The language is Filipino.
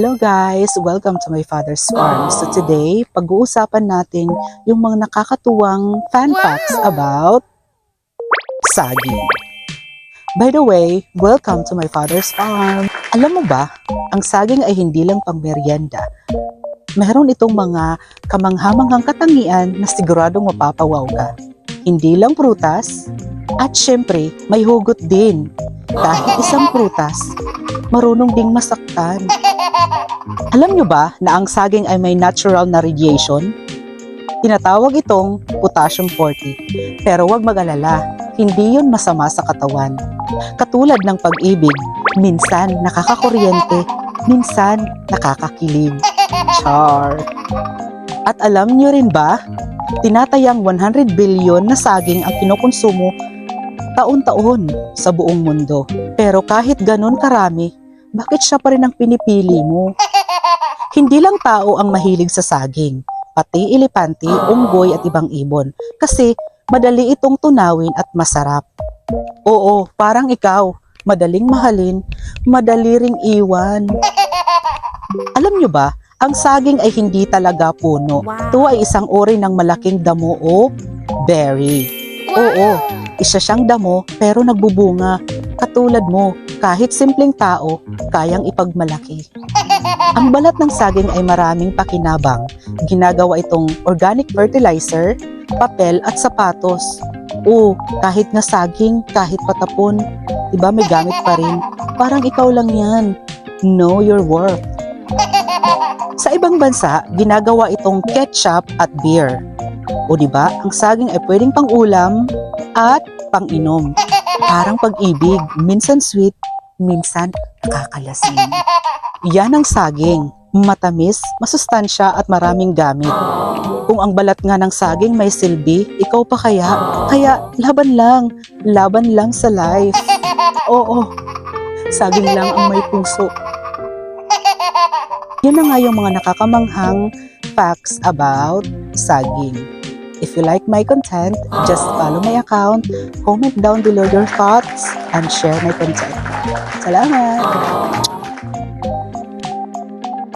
Hello guys! Welcome to my father's farm. So today, pag-uusapan natin yung mga nakakatuwang fan facts about saging. By the way, welcome to my father's farm. Alam mo ba, ang saging ay hindi lang pang merienda. Meron itong mga kamanghamanghang katangian na siguradong mapapawaw ka. Hindi lang prutas, at syempre, may hugot din. Kahit isang prutas, marunong ding masaktan. Alam nyo ba na ang saging ay may natural na radiation? Tinatawag itong potassium 40. Pero huwag mag-alala, hindi yun masama sa katawan. Katulad ng pag-ibig, minsan nakakakuryente, minsan nakakakilig. Char! At alam nyo rin ba, tinatayang 100 billion na saging ang kinukonsumo taon-taon sa buong mundo. Pero kahit ganun karami, bakit siya pa rin ang pinipili mo? Hindi lang tao ang mahilig sa saging, pati elepante, unggoy at ibang ibon. Kasi madali itong tunawin at masarap. Oo, parang ikaw, madaling mahalin, madali ring iwan. Alam nyo ba, ang saging ay hindi talaga puno. Ito ay isang uri ng malaking damo o berry. Oo, isa siyang damo pero nagbubunga. Katulad mo, kahit simpleng tao, kayang ipagmalaki. Ang balat ng saging ay maraming pakinabang. Ginagawa itong organic fertilizer, papel at sapatos. Oo, kahit nga saging, kahit patapon, diba may gamit pa rin. Parang ikaw lang yan. Know your worth. Sa ibang bansa, ginagawa itong ketchup at beer. O diba, ang saging ay pwedeng pang-ulam at pang-inom. Parang pag-ibig, minsan sweet, minsan nakakalasing. Yan ang saging, matamis, masustansya at maraming gamit. Kung ang balat nga ng saging may silbi, ikaw pa kaya? Kaya laban lang sa life. Oo, saging lang ang may puso. Yan na nga yung mga nakakamanghang facts about saging. If you like my content, just follow my account, comment down below your thoughts, and share my content. Salamat!